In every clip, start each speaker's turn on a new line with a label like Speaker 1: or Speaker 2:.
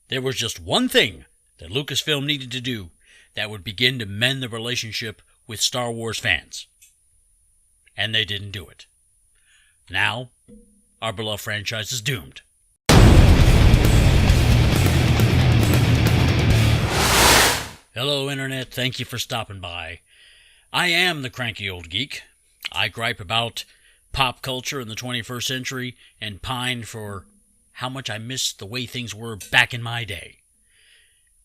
Speaker 1: There was just one thing that Lucasfilm needed to do that would begin to mend the relationship with Star Wars fans. And they didn't do it. Now, our beloved franchise is doomed. Hello, Internet. Thank you for stopping by. I am the Cranky Old Geek. I gripe about pop culture in the 21st century and pine for how much I miss the way things were back in my day.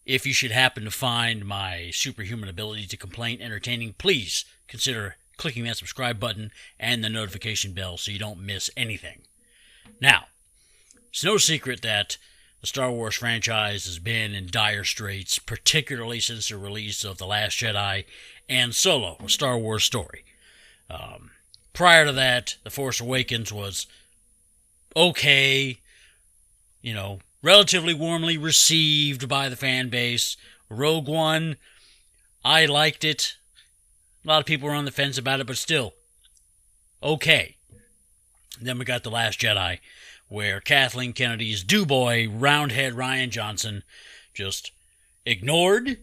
Speaker 1: If you should happen to find my superhuman ability to complain entertaining, please consider clicking that subscribe button and the notification bell so you don't miss anything. Now, it's no secret that the Star Wars franchise has been in dire straits, particularly since the release of The Last Jedi and Solo, a Star Wars story. Prior to that, The Force Awakens was okay, relatively warmly received by the fan base. Rogue One, I liked it. A lot of people were on the fence about it, but still, okay. Then we got The Last Jedi, where Kathleen Kennedy's do-boy, roundhead Rian Johnson just ignored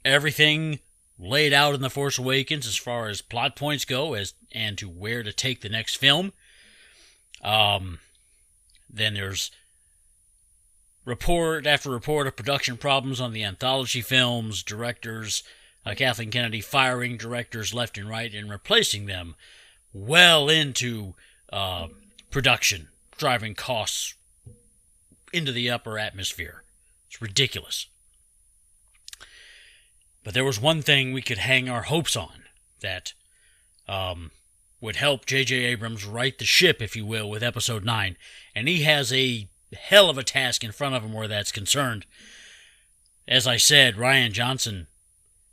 Speaker 1: everything laid out in The Force Awakens as far as plot points go and to where to take the next film. Then there's report after report of production problems on the anthology films, directors, Kathleen Kennedy firing directors left and right and replacing them well into production, driving costs into the upper atmosphere. It's ridiculous. But there was one thing we could hang our hopes on that would help J.J. Abrams right the ship, if you will, with Episode 9. And he has a hell of a task in front of him where that's concerned. As I said, Rian Johnson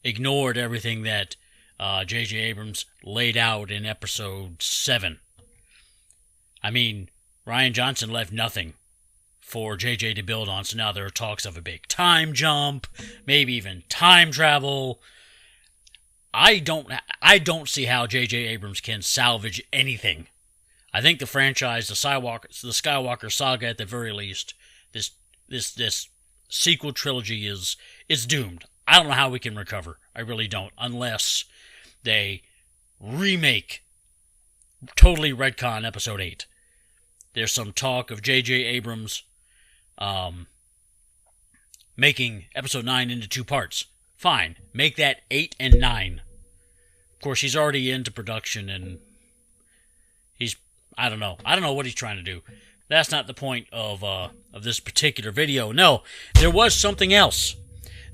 Speaker 1: ignored everything that J.J. Abrams laid out in Episode 7. I mean, Rian Johnson left nothing for J.J. to build on, so now there are talks of a big time jump, maybe even time travel. I don't see how J.J. Abrams can salvage anything. I think the franchise, the Skywalker saga at the very least, this sequel trilogy is doomed. I don't know how we can recover. I really don't, unless they remake, totally retcon Episode 8. There's some talk of J.J. Abrams making Episode 9 into 2 parts. Fine, make that 8 and 9. Of course, he's already into production, and I don't know what he's trying to do. That's not the point of this particular video. No, there was something else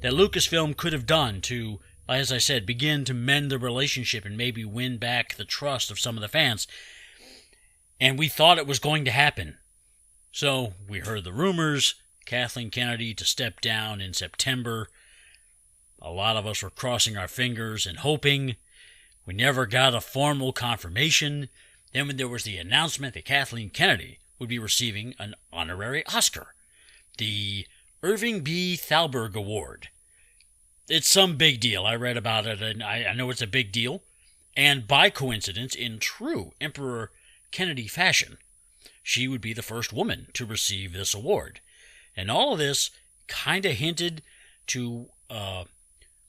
Speaker 1: that Lucasfilm could have done to, as I said, begin to mend the relationship and maybe win back the trust of some of the fans. And we thought it was going to happen. So we heard the rumors, Kathleen Kennedy to step down in September. A lot of us were crossing our fingers and hoping. We never got a formal confirmation. Then when there was the announcement that Kathleen Kennedy would be receiving an honorary Oscar, the Irving B. Thalberg Award. It's some big deal. I read about it, and I know it's a big deal. And by coincidence, in true Emperor Kennedy fashion, she would be the first woman to receive this award. And all of this kind of hinted to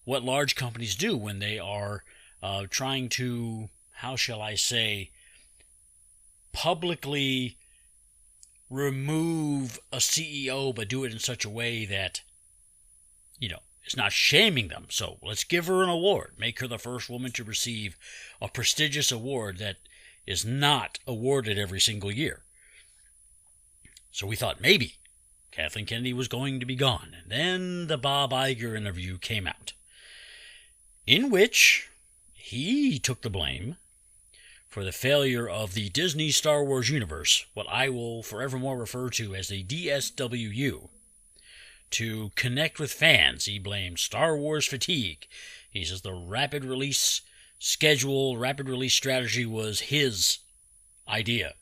Speaker 1: what large companies do when they are trying to, how shall I say, publicly remove a CEO, but do it in such a way that, it's not shaming them. So let's give her an award. Make her the first woman to receive a prestigious award that is not awarded every single year. So we thought maybe Kathleen Kennedy was going to be gone. And then the Bob Iger interview came out, in which he took the blame for the failure of the Disney Star Wars universe, what I will forevermore refer to as the DSWU, to connect with fans. He blamed Star Wars fatigue. He says the rapid release strategy was his idea.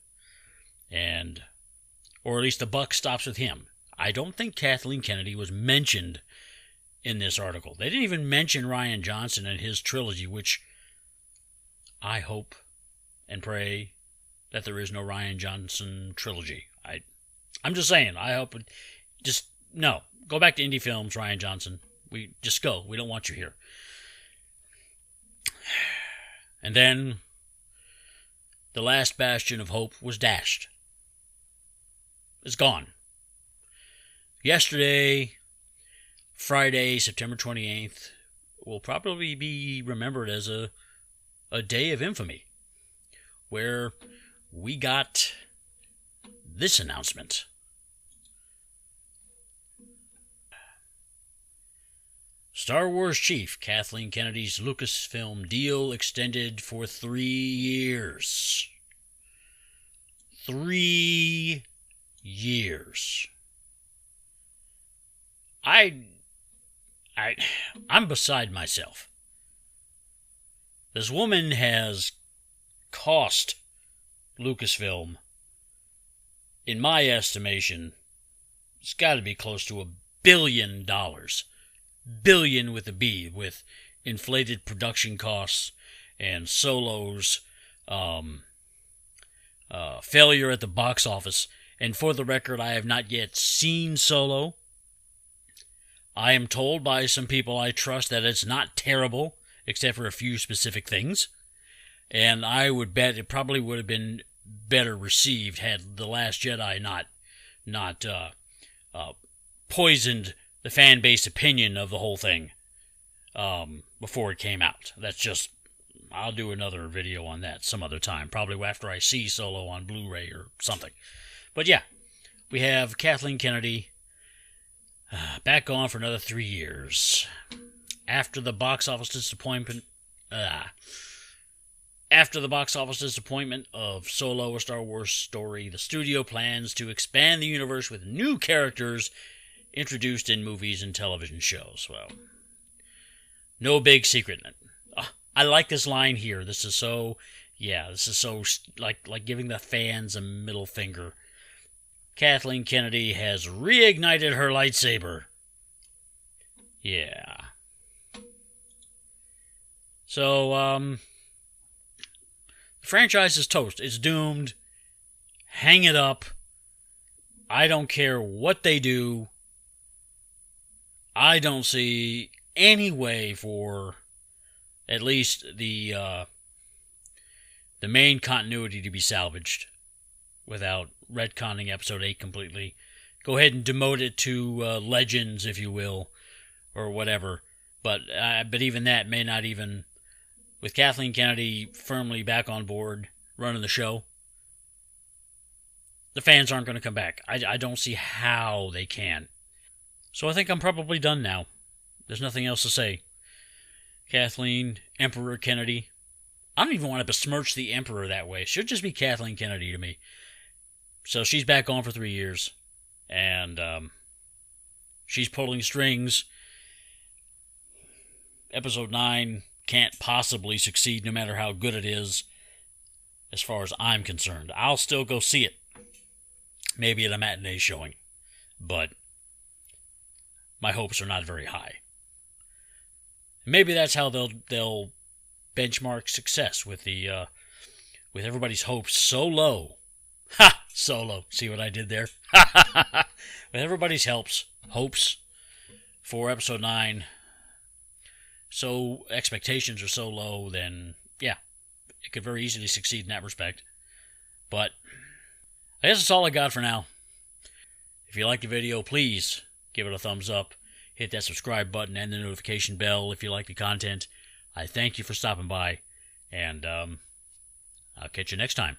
Speaker 1: Or at least the buck stops with him. I don't think Kathleen Kennedy was mentioned in this article. They didn't even mention Rian Johnson and his trilogy, which I hope and pray that there is no Rian Johnson trilogy. I'm just saying, I hope no. Go back to indie films, Ryan Johnson. Just go. We don't want you here. And then the last bastion of hope was dashed. It's gone. Yesterday, Friday, September 28th, will probably be remembered as a day of infamy, where we got this announcement. Star Wars chief Kathleen Kennedy's Lucasfilm deal extended for 3 years. 3 years. I'm beside myself. This woman has cost Lucasfilm, in my estimation, it's got to be close to $1 billion. Billion with a B, with inflated production costs and Solo's failure at the box office. And for the record, I have not yet seen Solo. I am told by some people I trust that it's not terrible, except for a few specific things. And I would bet it probably would have been better received had The Last Jedi not poisoned the fan base opinion of the whole thing before it came out. That's just, I'll do another video on that some other time, probably after I see Solo on Blu-ray or something. But yeah, we have Kathleen Kennedy back on for another 3 years. After the box office disappointment of Solo, A Star Wars Story, the studio plans to expand the universe with new characters introduced in movies and television shows. Well, no big secret. I like this line here. This is so like giving the fans a middle finger. Kathleen Kennedy has reignited her lightsaber. Yeah. So, the franchise is toast. It's doomed. Hang it up. I don't care what they do. I don't see any way for at least the main continuity to be salvaged without retconning Episode 8 completely. Go ahead and demote it to Legends, if you will, or whatever. But even that may not even, with Kathleen Kennedy firmly back on board running the show, the fans aren't going to come back. I don't see how they can. So I think I'm probably done now. There's nothing else to say. Kathleen, Emperor Kennedy. I don't even want to besmirch the Emperor that way. It should just be Kathleen Kennedy to me. So she's back on for 3 years. And she's pulling strings. Episode 9 can't possibly succeed no matter how good it is, as far as I'm concerned. I'll still go see it. Maybe at a matinee showing. But my hopes are not very high. Maybe that's how they'll benchmark success with with everybody's hopes so low. Ha! Solo. See what I did there? With everybody's hopes for Episode 9, so expectations are so low, then yeah, it could very easily succeed in that respect. But I guess that's all I got for now. If you like the video, please give it a thumbs up. Hit that subscribe button and the notification bell if you like the content. I thank you for stopping by, and I'll catch you next time.